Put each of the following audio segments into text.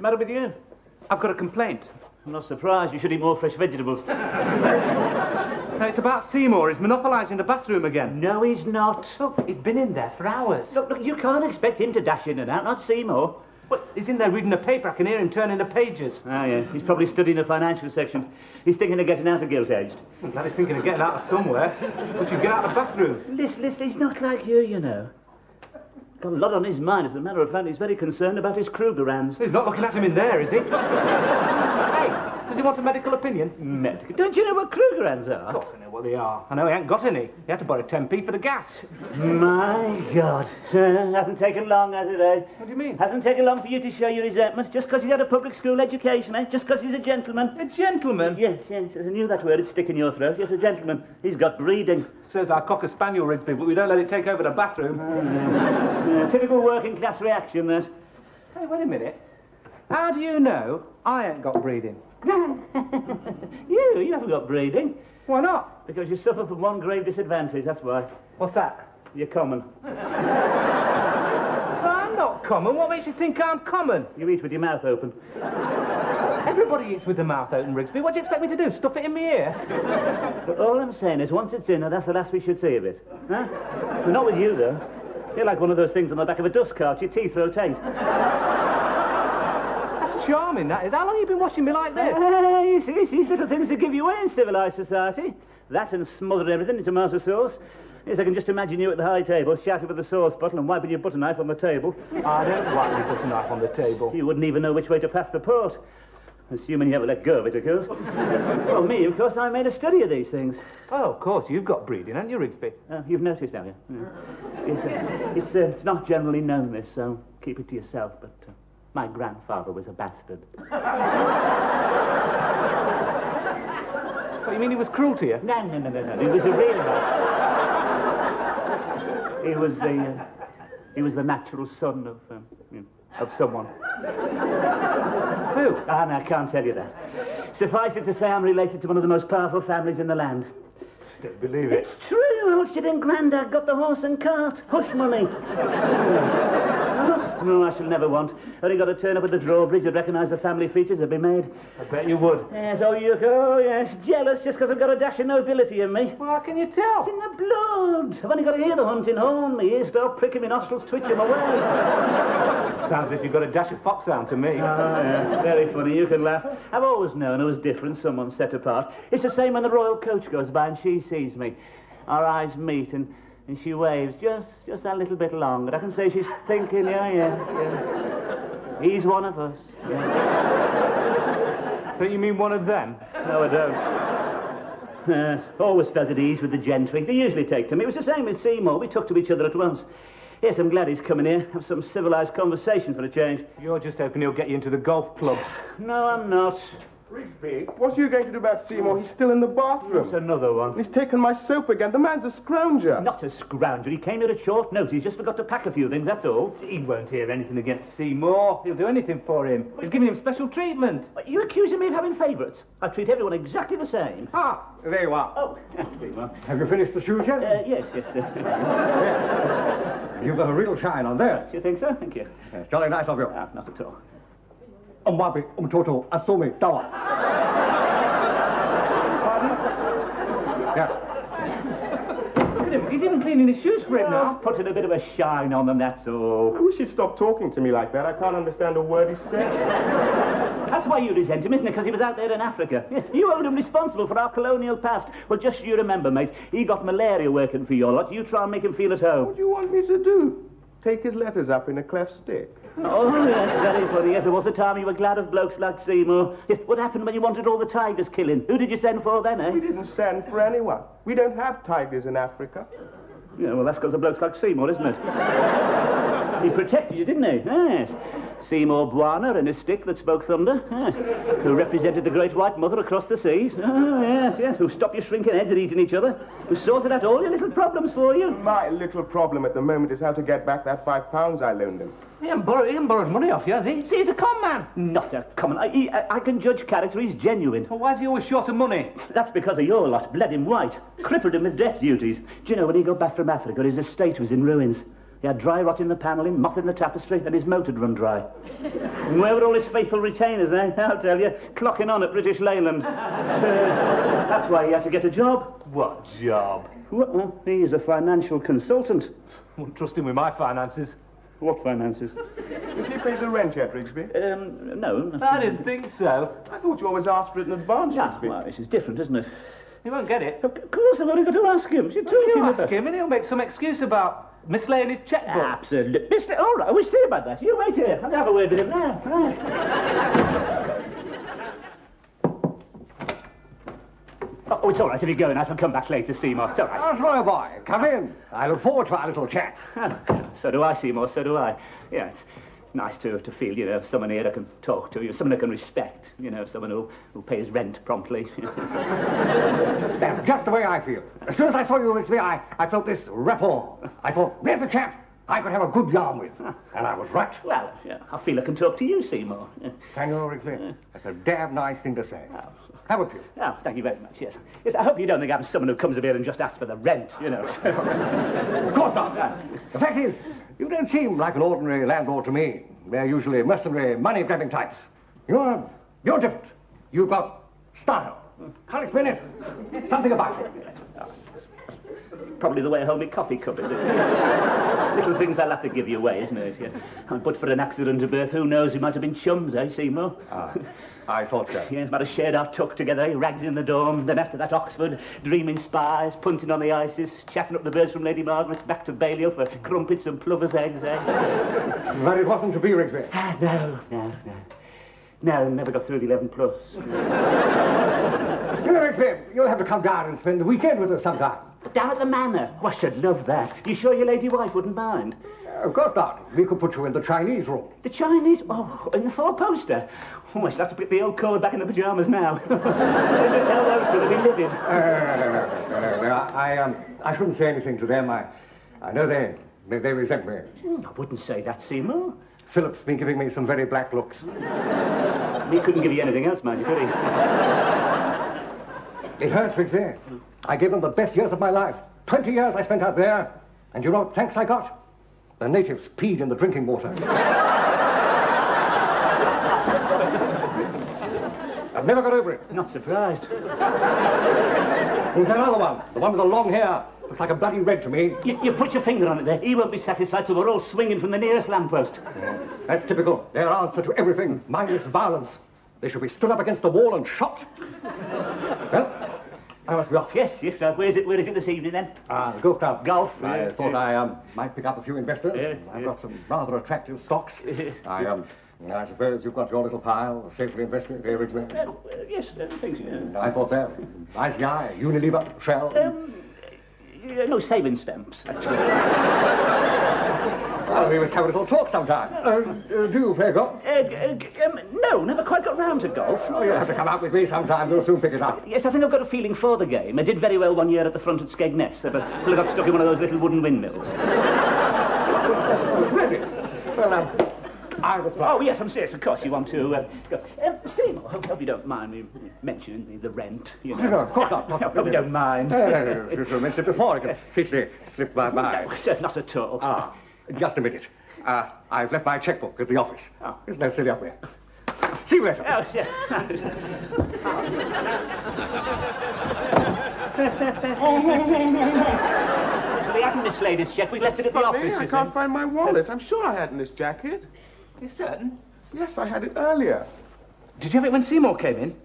matter with you? I've got a complaint. I'm not surprised. You should eat more fresh vegetables. No, it's about Seymour. He's monopolising the bathroom again. No, he's not. Look, he's been in there for hours. Look, you can't expect him to dash in and out, not Seymour. What? He's in there reading a paper. I can hear him turning the pages. Ah, yeah. He's probably studying the financial section. He's thinking of getting out of gilt-edged. I'm glad he's thinking of getting out of somewhere. We should get out of the bathroom. Listen, he's not like you know. Got a lot on his mind. As a matter of fact, he's very concerned about his Krugerrands. He's not looking at him in there, is he? Hey, does he want a medical opinion? Medical? Don't you know what Krugerrands are? Of course I know what they are. I know he ain't got any. He had to borrow 10p for the gas. My God. Hasn't taken long, has it, eh? What do you mean? Hasn't taken long for you to show your resentment, just because he's had a public school education, eh? Just because he's a gentleman. A gentleman? Yes, I knew that word would stick in your throat. Yes, a gentleman. He's got breeding. Says our Cocker Spaniel, Rigsby, but we don't let it take over the bathroom. Typical working class reaction, that. Hey, wait a minute. How do you know I ain't got breeding? You haven't got breeding. Why not? Because you suffer from one grave disadvantage, that's why. What's that? You're common. I'm not common. What makes you think I'm common? You eat with your mouth open. Everybody eats with the mouth open, Rigsby. What do you expect me to do? Stuff it in my ear? But all I'm saying is, once it's in, that's the last we should see of it. Huh? Well, not with you, though. You're like one of those things on the back of a dust cart. Your teeth rotate. That's charming, that is. How long have you been watching me like this? You see, it's these little things that give you away in civilised society. That and smother everything in tomato sauce. Yes, I can just imagine you at the high table, shouting with the sauce bottle and wiping your butter knife on the table. I don't wipe my butter knife on the table. You wouldn't even know which way to pass the port. Assuming you haven't let go of it, of course. Well, me, of course, I made a study of these things. Oh, of course, you've got breeding, haven't you, Rigsby? You've noticed, have you? Yeah. It's not generally known, this, so keep it to yourself, but my grandfather was a bastard. What, you mean he was cruel to you? No. He was a real bastard. He was the natural son of someone. Who? No, I can't tell you that. Suffice it to say, I'm related to one of the most powerful families in the land. Don't believe it. It's true. How else do you think Grandad got the horse and cart? Hush money. No, I shall never want. Only got to turn up at the drawbridge to recognise the family features have been made. I bet you would. Yes, oh, yes, jealous just because I've got a dash of nobility in me. Well, how can you tell? It's in the blood. I've only got to hear the hunting horn. My ears start pricking, my nostrils twitch them away. Sounds as if you've got a dash of foxhound to me. Oh, yeah, very funny. You can laugh. I've always known I was different, someone set apart. It's the same when the royal coach goes by and she sees me. Our eyes meet and she waves just that little bit longer. I can say she's thinking, yeah. He's one of us. Yeah. Don't you mean one of them? No, I don't. Always felt at ease with the gentry. They usually take to me. It was the same with Seymour. We took to each other at once. Yes, I'm glad he's coming here. Have some civilised conversation for a change. You're just hoping he'll get you into the golf club. No, I'm not. Rigsby, what are you going to do about Seymour? He's still in the bathroom. That's another one. He's taken my soap again. The man's a scrounger. Not a scrounger. He came here at short notice. He just forgot to pack a few things, that's all. He won't hear anything against Seymour. He'll do anything for him. He's giving him special treatment. What, you accusing me of having favourites? I treat everyone exactly the same. Ah, there you are. Oh, Seymour. Have you finished the shoes yet? Yes. You've got a real shine on there. You think so? Thank you. Yes, jolly nice of you. Not at all. Umwabi, umtoto, asumi, tawa. Yes. Look at him. He's even cleaning his shoes for him now. Just putting a bit of a shine on them, that's all. I wish he'd stop talking to me like that. I can't understand a word he says. That's why you resent him, isn't it? Because he was out there in Africa. You hold him responsible for our colonial past. Well, just you remember, mate, he got malaria working for your lot. You try and make him feel at home. What do you want me to do? Take his letters up in a cleft stick? Oh, yes, very funny. Yes, there was a time you were glad of blokes like Seymour. Yes, what happened when you wanted all the tigers killing? Who did you send for then, eh? We didn't send for anyone. We don't have tigers in Africa. Yeah, well, that's because of blokes like Seymour, isn't it? He protected you, didn't he? Yes. Seymour Bwana and his stick that spoke thunder. Yes. Who represented the Great White Mother across the seas. Oh, yes. Who stopped your shrinking heads at eating each other. Who sorted out all your little problems for you. My little problem at the moment is how to get back that £5 I loaned him. He hasn't borrowed money off you, has he? See, he's a con man. Not a common. I can judge character. He's genuine. Well, why is he always short of money? That's because of your lot. Bled him white. Crippled him with death duties. Do you know, when he got back from Africa, his estate was in ruins. He had dry rot in the panelling, moth in the tapestry, and his motor'd run dry. And where were all his faithful retainers, eh? I'll tell you, clocking on at British Leyland. That's why he had to get a job. What job? Well, he is a financial consultant. Wouldn't trust him with my finances. What finances? Has he paid the rent yet, Rigsby? No. I didn't think so. I thought you always asked for it in advance, Yeah, Rigsby. well, this is different, isn't it? He won't get it. Of course, I've only got to ask him. You're talking You about ask him and he'll make some excuse about mislaying his checkbook. Absolutely. Mister, all right, we'll see about that. You wait here. I'll have a word with him now. Right. Oh, it's all right if you're going. I shall come back later, Seymour. It's all right. Oh, my boy, come in. I look forward to our little chat. So do I, Seymour, so do I. Yeah, it's nice to feel, someone here I can talk to, someone I can respect, someone who'll pay his rent promptly. That's just the way I feel. As soon as I saw you, Rigsby, I felt this rapport. I thought, there's a chap I could have a good yarn with. And I was right. Well, yeah, I feel I can talk to you, Seymour. Can you, Rigsby? That's a damn nice thing to say. Have a few. Oh, thank you very much, yes. Yes, I hope you don't think I'm someone who comes up here and just asks for the rent, Of course not. The fact is, you don't seem like an ordinary landlord to me. They're usually mercenary, money-grabbing types. You're different. You've got style. Can't explain it. Something about you. Probably the way I hold my coffee cup, is it? Little things I'll have to give you away, isn't it? Yes. But for an accident of birth, who knows? We might have been chums, eh, Seymour? I thought so. Yes, might have shared our tuck together, rags in the dorm, then after that Oxford, dreaming spies, punting on the ices, chatting up the birds from Lady Margaret's back to Balliol for crumpets and plover's eggs, eh? But it wasn't to be, Rigsby. No, never got through the 11 plus. You know, Rigsby, you'll have to come down and spend the weekend with us sometime. Down at the manor. Oh, I should love that. You sure your lady wife wouldn't mind? Of course not. We could put you in the Chinese room. The Chinese? Oh, in the four-poster. Oh, I shall have to put the old cord back in the pyjamas now. Tell those two to be livid. No. I shouldn't say anything to them. I know they resent me. I wouldn't say that, Seymour. Philip's been giving me some very black looks. He couldn't give you anything else, mind you, could he? It hurts, Rigsby. I gave them the best years of my life. 20 years I spent out there. And you know what thanks I got? The natives peed in the drinking water. I've never got over it. Not surprised. There's another one. The one with the long hair. Looks like a bloody red to me. You put your finger on it there. He won't be satisfied till we're all swinging from the nearest lamppost. That's typical. Their answer to everything. Mindless violence. They should be stood up against the wall and shot. Well, I must be off. Yes, where is it this evening, then? The Golf Club. Golf? I thought I might pick up a few investors. Yeah, I've yeah. got some rather attractive stocks. I suppose you've got your little pile safely invested, Rigsby. Yes, thanks. I thought so. Nice guy. Unilever, Shell. No, saving stamps, actually. Well, we must have a little talk sometime. Do you play golf? No, never quite got round to golf. Oh, you'll have to come out with me sometime. We'll soon pick it up. Yes, I think I've got a feeling for the game. I did very well one year at the front at Skegness, but till I got stuck in one of those little wooden windmills. Splendid. Well, I was Oh, yes, I'm serious. Of course, you want to go. Seymour, hope you don't mind me mentioning the rent, you know. No, of course not. Hope you don't mind. No. You should have mentioned it before. It completely slipped my mind. No, not at all. Just a minute. I've left my checkbook at the office. Oh. Isn't that silly up there? See you later. Oh, yeah. So we hadn't mislaid his check. We left it at the Funny, office, I you can't see. find my wallet. I'm sure I had it in this jacket. You certain? Yes, I had it earlier. Did you have it when Seymour came in?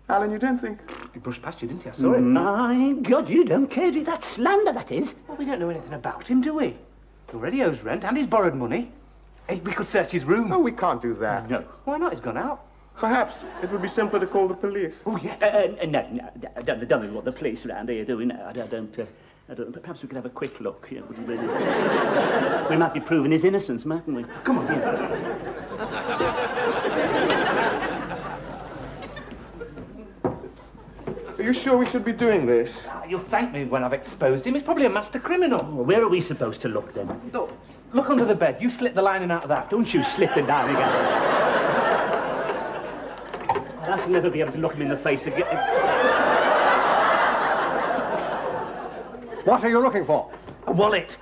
Alan, you don't think... He brushed past you, didn't he? I saw it. My God, you don't care, do you? That's slander, that is. Well, we don't know anything about him, do we? He already owes rent and he's borrowed money. Hey, we could search his room. No, we can't do that. No. Why not? He's gone out. Perhaps it would be simpler to call the police. Oh, yeah. No, don't want the police around here, do we? No, I don't. But perhaps we could have a quick look. You know, wouldn't really... We might be proving his innocence, mightn't we? Come on. Are you sure we should be doing this? You'll thank me when I've exposed him. He's probably a master criminal. Well, where are we supposed to look, then? Look under the bed. You slip the lining out of that. Don't you slip the down again. I shall never be able to look him in the face again. What are you looking for? A wallet.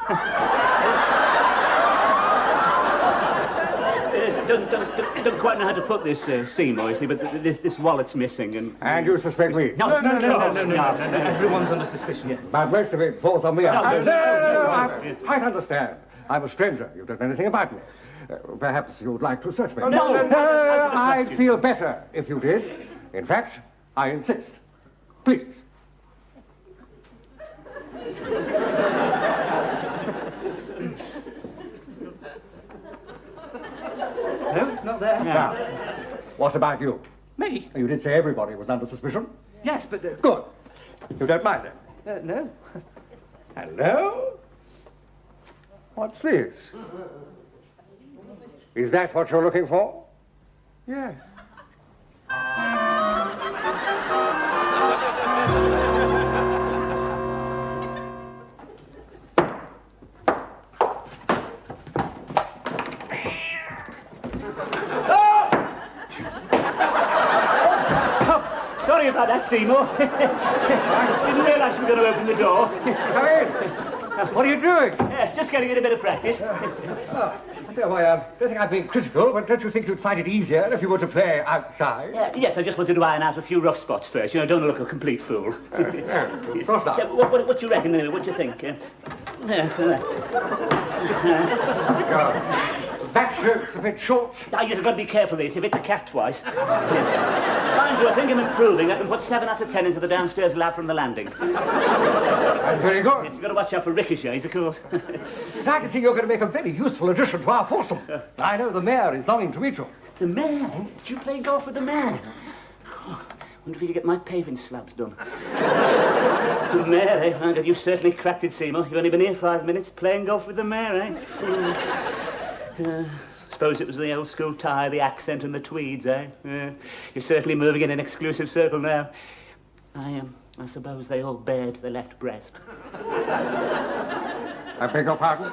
don't quite know how to put this, Seymour, you see, but this wallet's missing, and... And you suspect me? No. Everyone's under suspicion. Yeah. But most of it falls on me. No, I quite understand. I'm a stranger. You don't know anything about me. Perhaps you'd like to search me. I'd feel better if you did. In fact, I insist. Please. No, it's not there. Now, what about you? Me? You did say everybody was under suspicion. Yes, but... Good. You don't mind it? no. Hello? What's this? Is that what you're looking for? Yes. Sorry about that, Seymour. Didn't realise you were going to open the door. Come in. What are you doing? Just getting in a bit of practice. So, I don't think I've been critical, but don't you think you'd find it easier if you were to play outside? Yes, I just wanted to iron out a few rough spots first. You know, don't look a complete fool. Of course not. What do you reckon, anyway? What do you think? Backstroke's a bit short. I just got to be careful there. You hit the cat twice. Mind you, I think I'm improving. I can put 7 out of 10 into the downstairs lab from the landing. That's very good. Yes, you've got to watch out for ricochets, of course. I can see you're going to make a very useful addition to our foursome. I know the mayor is longing to meet you. The mayor? Do you play golf with the mayor? Oh, wonder if you could get my paving slabs done. The mayor, eh? Well, you certainly cracked it, Seymour. You've only been here 5 minutes playing golf with the mayor, eh? Suppose it was the old school tie, the accent and the tweeds, eh? You're certainly moving in an exclusive circle now. I suppose they all bared the left breast. I beg your pardon?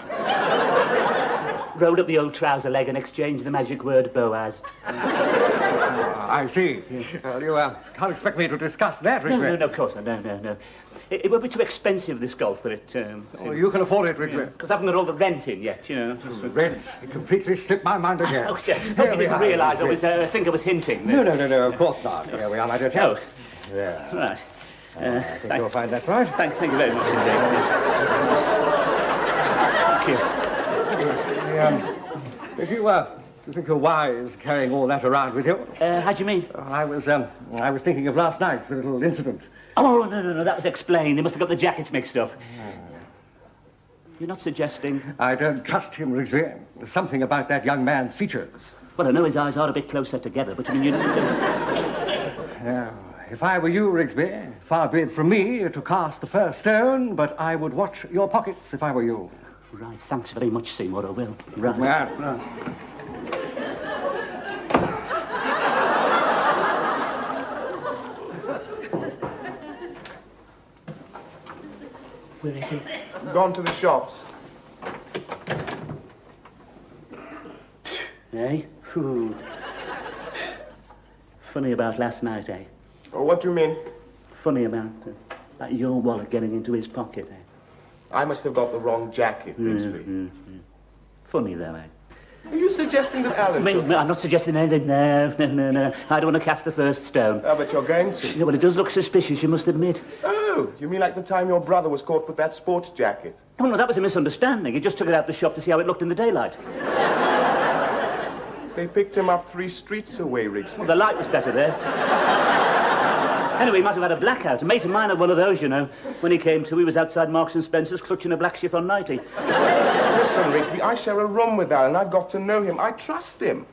Rolled up the old trouser leg and exchanged the magic word Boaz. I see. Well, you can't expect me to discuss that, Rigsby. No, of course not. No. It won't be too expensive, this golf, but it... You can afford it, Rigsby. Because I haven't got all the rent in yet, you know. Rent. It completely slipped my mind again. Oh, yeah. Hope you didn't realise I think I was hinting. No, of course not. Here we are, my dear chap. Oh, Yeah. right. I think you'll find that right. Thank you very much indeed. Thank you. If you think you're wise carrying all that around with you? How do you mean? I was thinking of last night's little incident. Oh, no, that was explained. They must have got the jackets mixed up. You're not suggesting... I don't trust him, Rigsby. There's something about that young man's features. Well, I know his eyes are a bit closer together, but I mean, you... If I were you, Rigsby, far be it from me to cast the first stone, but I would watch your pockets if I were you. Right, thanks very much, Seymour, I will. Right. Right. Where is he? Gone to the shops. Eh? Whew. Funny about last night, eh? Oh, what do you mean? Funny about your wallet getting into his pocket, eh? I must have got the wrong jacket, Rigsby. Funny, though, eh? Are you suggesting that Alan took... I'm not suggesting anything. No. I don't want to cast the first stone. Oh, but you're going to. Yeah, well, it does look suspicious, you must admit. Oh, do you mean like the time your brother was caught with that sports jacket? No, that was a misunderstanding. He just took it out the shop to see how it looked in the daylight. They picked him up 3 streets away, Rigsby. Well, the light was better there. Anyway, he might have had a blackout. A mate of mine had one of those, you know. When he came to, he was outside Marks and Spencer's clutching a black chiffon nightie. Listen, Rigsby, I share a room with Alan. I've got to know him. I trust him.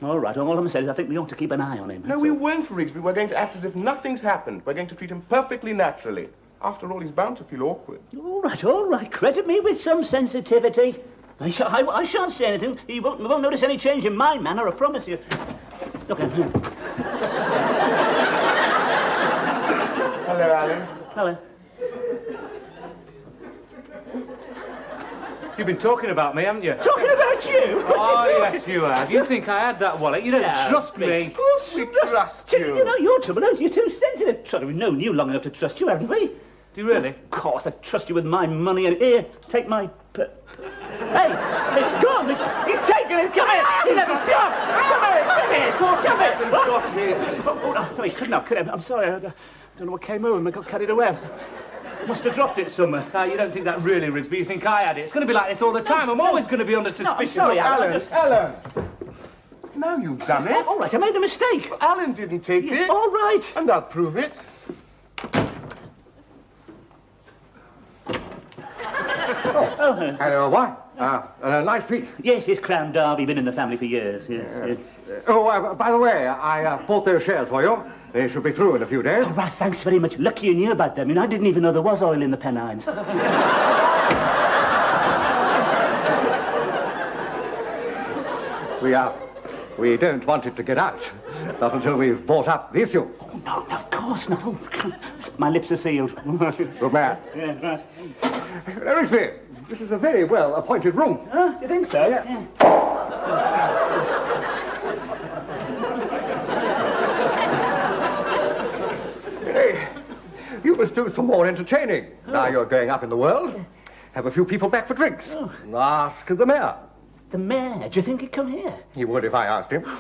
All right, all I'm saying is I think we ought to keep an eye on him. No, we won't, Rigsby. We're going to act as if nothing's happened. We're going to treat him perfectly naturally. After all, he's bound to feel awkward. All right. Credit me with some sensitivity. I shan't say anything. You won't notice any change in my manner, I promise you. Look at him. Hello, Alan. Hello. You've been talking about me, haven't you? Talking about you? Oh, yes, you have. You think I had that wallet. You don't trust me. Of course we trust you. You know, you're trouble, aren't you? You're too sensitive. Try to have known you long enough to trust you, haven't we? Do you really? Of course, I trust you with my money. And here, take my... Hey, it's gone. He's taken here, come here! He never stops! Come here, come here! Come here! Got it. Oh, no, he couldn't have, could he? I'm sorry, I don't know what came over him. I got carried away. Must have dropped it somewhere. You don't think that really, Rigsby. You think I had it. It's going to be like this all the time. I'm always going to be under suspicion. sorry, Alan. Alan. Now you've done it. All right, I made a mistake. Alan didn't take it. All right. And I'll prove it. Hello, boy. Nice piece. Yes, Crown Derby, been in the family for years. Yes. By the way, I bought those shares for you. They should be through in a few days. All right, thanks very much. Lucky you knew about them. I didn't even know there was oil in the Pennines. We don't want it to get out. Not until we've bought up the issue. Oh, no, of course not. Oh, my lips are sealed. Good man. Yeah, right. Rigsby, this is a very well-appointed room. Do you think so? Yeah. Hey, you must do some more entertaining. Now you're going up in the world. Have a few people back for drinks. Ask the mayor. The mayor, do you think he'd come here? He would if I asked him. Do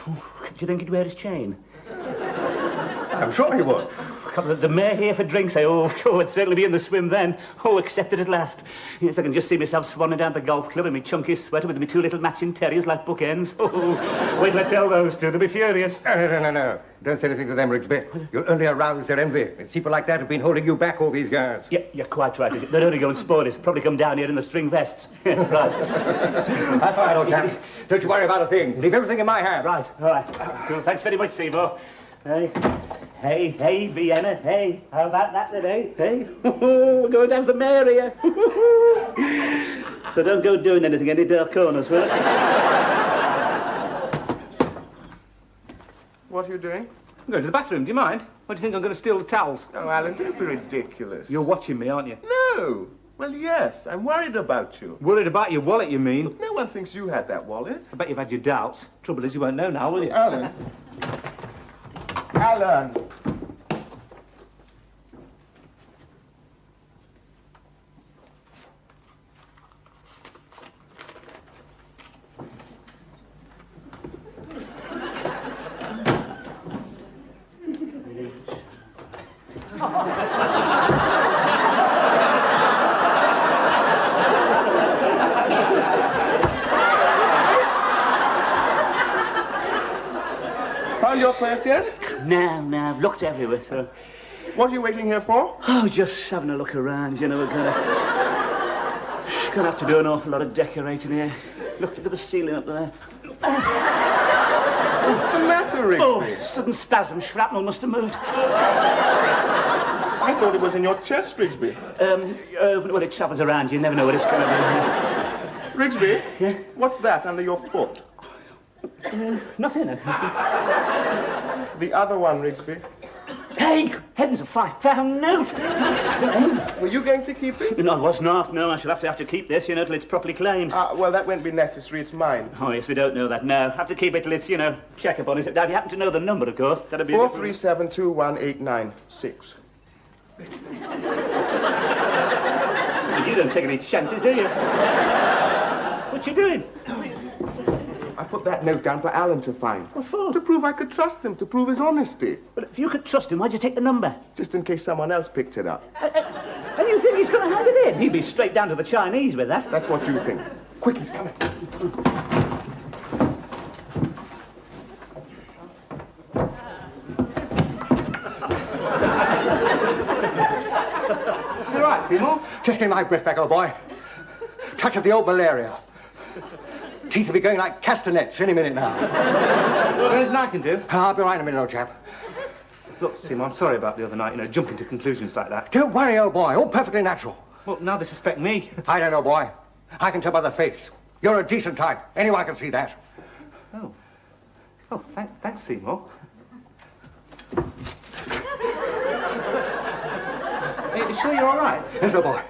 you think he'd wear his chain? I'm sure he would. The mayor here for drinks, it'd certainly be in the swim then. Oh, accepted at last. Yes, I can just see myself swanning down the golf club in my chunky sweater with my two little matching terriers like bookends. Oh, wait till I tell those two, they'll be furious. No. Don't say anything to them, Rigsby. You'll only arouse their envy. It's people like that who've been holding you back all these years. Yeah, you're quite right. They'd only go and spoil it. Probably come down here in the string vests. Right. That's all right, old chap. Don't you worry about a thing. Leave everything in my hands. Right, all right. Cool. Thanks very much, Seymour. Hey, Vienna. Hey, how about that then, Hey. We're going to have the mayor here. So don't go doing anything any dark corners, right? What are you doing? I'm going to the bathroom. Do you mind? What do you think? I'm going to steal the towels? Oh, Alan, don't be ridiculous. You're watching me, aren't you? No. Well, yes. I'm worried about you. Worried about your wallet, you mean? No one thinks you had that wallet. I bet you've had your doubts. Trouble is, you won't know now, will you? Alan. Alan. Found your place yet? No, I've looked everywhere, so... What are you waiting here for? Oh, just having a look around, you know, we're gonna have to do an awful lot of decorating here. Look at the ceiling up there. What's the matter, Rigsby? Oh, sudden spasm, shrapnel must have moved. I thought it was in your chest, Rigsby. Well, it travels around, you never know what it's gonna Rigsby? Yeah? What's that under your foot? be. Nothing. The other one, Rigsby. Hey, heavens, a £5 note. Were you going to keep it? No, I was not. No, I shall have to keep this, till it's properly claimed. Well, that won't be necessary. It's mine. Oh, yes, we don't know that. No, have to keep it till it's, check up on it. Now, if you happen to know the number, of course, that'd be... 4372189 You don't take any chances, do you? What you doing? I put that note down for Alan to find. What for? To prove I could trust him, to prove his honesty. Well, if you could trust him, why'd you take the number? Just in case someone else picked it up. And you think he's going to hand it in? He'd be straight down to the Chinese with that. That's what you think. Quick, he's coming. You all right, Seymour? Just get my breath back, old boy. Touch of the old malaria. Teeth will be going like castanets any minute now. Is there anything I can do? I'll be right in a minute, old chap. Look, Seymour, I'm sorry about the other night, jumping to conclusions like that. Don't worry, old boy. All perfectly natural. Well, now they suspect me. I don't know, boy. I can tell by the face. You're a decent type. Anyone can see that. Oh, thanks, Seymour. Hey, you sure you're all right? Yes, old boy.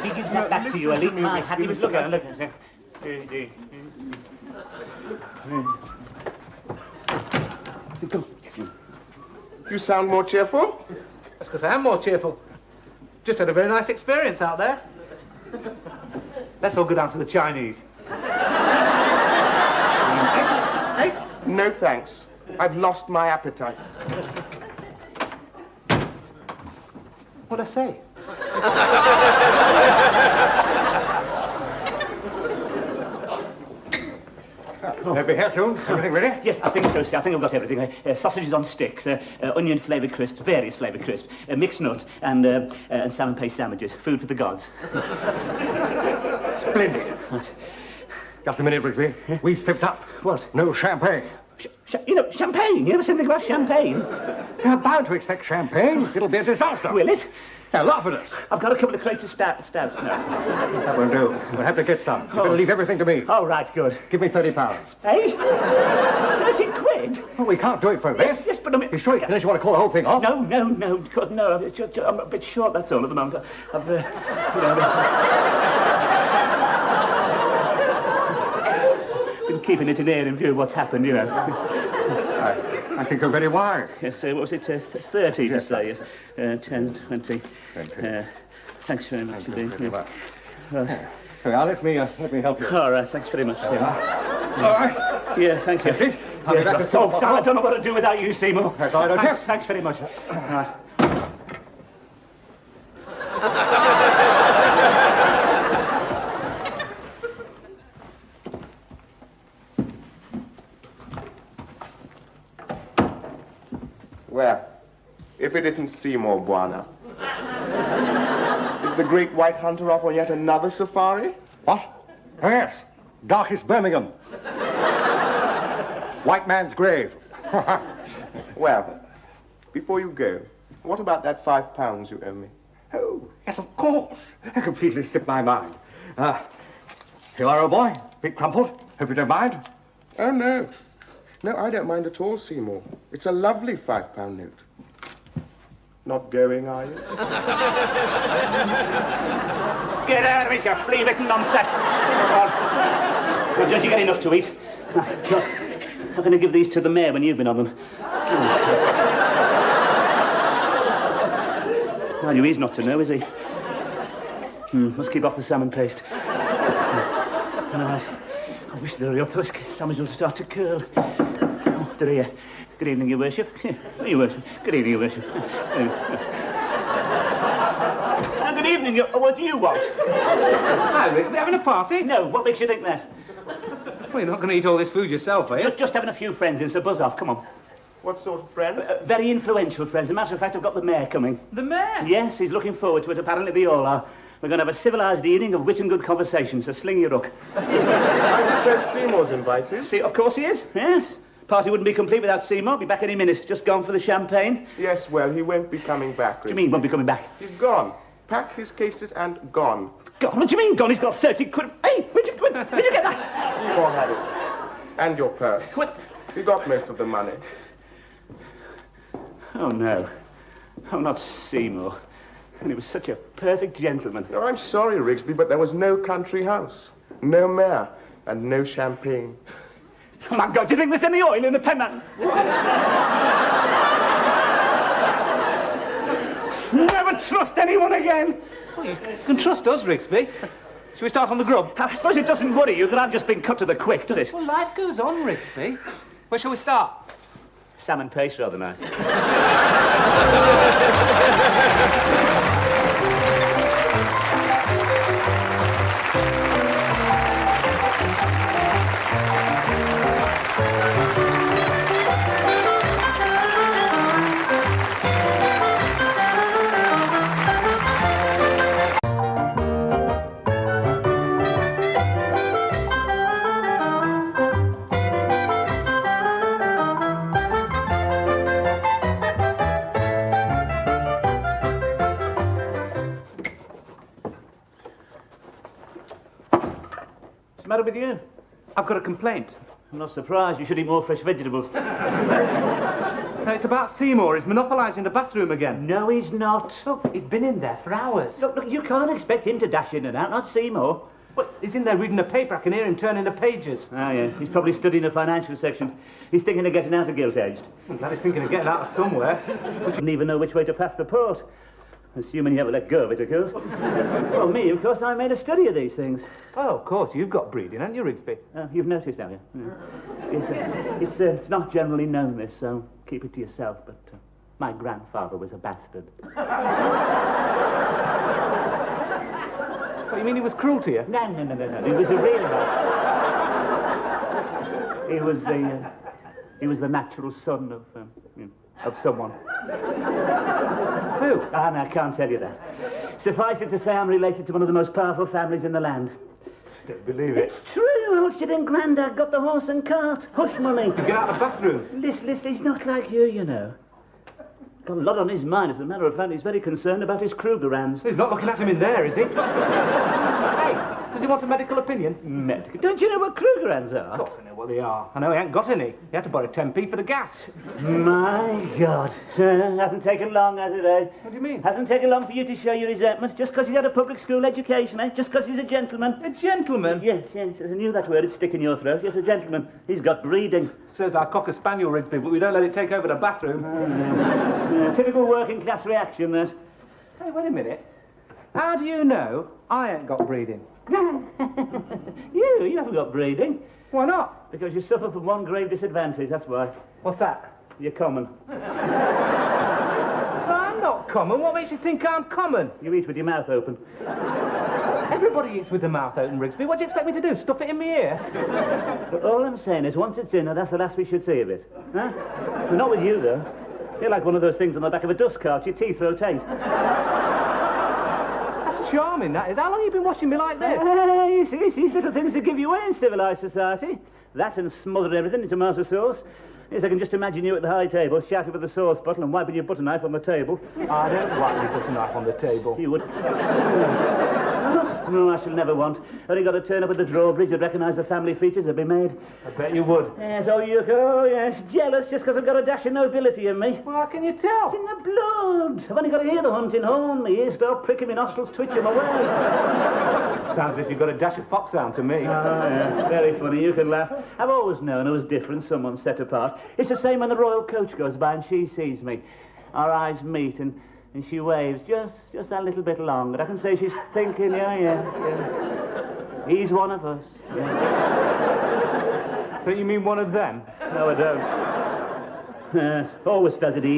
He gives that back to you, listen Elite. to me, My Rigsby, happy. listen. Look. You sound more cheerful. That's because I am more cheerful. Just had a very nice experience out there. Let's all go down to the Chinese. No thanks. I've lost my appetite. What'd I say? They'll be here soon. Everything ready? Yes, I think so, sir. I think I've got everything. Sausages on sticks, onion-flavoured crisps, various flavoured crisps, mixed nuts, and salmon paste sandwiches. Food for the gods. Splendid. Just a minute, Rigsby. We've slipped up. What? No champagne. Champagne. You never said anything about champagne. You're bound to expect champagne. It'll be a disaster. Will it? Now, laugh at us. I've got a couple of crates of stouts. No. That won't do. We'll have to get some. You better leave everything to me. Oh, right, good. Give me £30. Eh? 30 quid? Well, we can't do it for this. Yes, but I mean... You sure? Unless you want to call the whole thing off? No, because, no, I'm a bit short, that's all, at the moment. I've, been keeping it in air in view of what's happened, you know. I think you're very wise. Yes, what was it, 30 to Yes, say, yes. 10, 20. Thanks very much Thank you indeed. very much. Now, let me help you. All right, thanks very much. All right. Yeah, thank you. That's it. I'll be back as soon as Sam, I possible. don't know what to do without you, Seymour. That's all right, don't you? Thanks very much. Right. Well, if it isn't Seymour Buana. Is the great white hunter off on yet another safari? What? Oh, yes. Darkest Birmingham. White man's grave. Well, before you go, what about that £5 you owe me? Oh, yes, of course. It completely slipped my mind. Here are, old boy. Bit crumpled. Hope you don't mind. Oh, no. No, I don't mind at all, Seymour. It's a lovely £5 note. Not going, are you? Get out of it, you flea-bitten monster! Come on. Well, don't you get enough to eat? Oh, God. How can I give these to the mayor when you've been on them? Well, he's not to know, is he? Must keep off the salmon paste. Right. I wish they'd hurry up. Those salmons will start to curl. Oh, they're here. Good evening, Your Worship. Your Worship. Good evening, Your Worship. Now, good evening. What do you want? Hi, Rigsby, having a party? No, what makes you think that? Well, you're not going to eat all this food yourself, are you? Just having a few friends in, so buzz off. Come on. What sort of friend? Very influential friends. As a matter of fact, I've got the mayor coming. The mayor? Yes, he's looking forward to it. Apparently we all are. We're going to have a civilised evening of wit and good conversation, so sling your hook. I suppose Seymour's invited. See, of course he is, yes. Party wouldn't be complete without Seymour. Be back any minute. Just gone for the champagne. Yes, well, he won't be coming back. What do you mean, won't be coming back? He's gone. Packed his cases and gone. God, what do you mean, gone? He's got 30 quid. Hey, where'd you get that? Seymour had it. And your purse. What? He got most of the money. Oh, no. Oh, not Seymour. And he was such a perfect gentleman. No, I'm sorry, Rigsby, but there was no country house, no mayor, and no champagne. Oh, my God, do you think there's any oil in the penman? Never trust anyone again. Well, you can trust us, Rigsby. Shall we start on the grub? I suppose it doesn't worry you that I've just been cut to the quick, does it? Well, life goes on, Rigsby. Where shall we start? Salmon paste, rather nice. What's the matter with you? I've got a complaint. I'm not surprised. You should eat more fresh vegetables. No, it's about Seymour. He's monopolising the bathroom again. No, he's not. Look, he's been in there for hours. Look, you can't expect him to dash in and out, not Seymour. What? He's in there reading a paper. I can hear him turning the pages. Ah, yeah. He's probably studying the financial section. He's thinking of getting out of gilt-edged. I'm glad he's thinking of getting out of somewhere. He doesn't even know which way to pass the port. Assuming you ever let go of it, of course. Well, me, of course, I made a study of these things. Oh, of course, you've got breeding, haven't you, Rigsby? You've noticed, have you? It's not generally known, this, so keep it to yourself, but my grandfather was a bastard. What, you mean he was cruel to you? No. He was a real bastard. He was the natural son of someone. Who? Ah, no, I can't tell you that. Suffice it to say, I'm related to one of the most powerful families in the land. Don't believe it. It's true. How else do you think Grandad got the horse and cart? Hush money. You get out of the bathroom. Listen, he's not like you know. Got a lot on his mind. As a matter of fact, he's very concerned about his Krugerrands. He's not looking at him in there, is he? Hey, does he want a medical opinion? Medical? Don't you know what Krugerrands are? Of course I know what they are. I know he ain't got any. He had to borrow 10p for the gas. My God. Hasn't taken long, has it, eh? What do you mean? Hasn't taken long for you to show your resentment, just because he's had a public school education, eh? Just because he's a gentleman. A gentleman? Yes, I knew that word would stick in your throat. Yes, a gentleman. He's got breeding. Says our cocker spaniel, Rigsby, but we don't let it take over the bathroom. Typical working class reaction, that. Hey, wait a minute. How do you know I ain't got breeding? You haven't got breeding. Why not? Because you suffer from one grave disadvantage, that's why. What's that? You're common. I'm not common. What makes you think I'm common? You eat with your mouth open. Everybody eats with the mouth open, Rigsby. What do you expect me to do? Stuff it in my ear? But all I'm saying is, once it's in, that's the last we should see of it. Huh? Well, not with you, though. You're like one of those things on the back of a dust cart. Your teeth rotate. That's charming, that is. How long have you been watching me like this? You see, it's these little things that give you away in civilised society. That and smother everything in tomato sauce. Yes, I can just imagine you at the high table, shouting with the sauce bottle and wiping your butter knife on the table. I don't wipe my butter knife on the table. You would. No, I shall never want. Only got to turn up at the drawbridge and recognise the family features that be made. I bet you would. Yes, oh, yes, jealous just because I've got a dash of nobility in me. Well, how can you tell? It's in the blood. I've only got to hear the hunting horn. My ears start pricking, my nostrils twitch them away. Sounds as if you've got a dash of foxhound to me. Oh, yeah, very funny. You can laugh. I've always known I was different, someone set apart. It's the same when the royal coach goes by and she sees me. Our eyes meet and she waves just that little bit longer. I can say she's thinking, yeah. He's one of us. Yeah. Don't you mean one of them? No, I don't. Always felt at ease.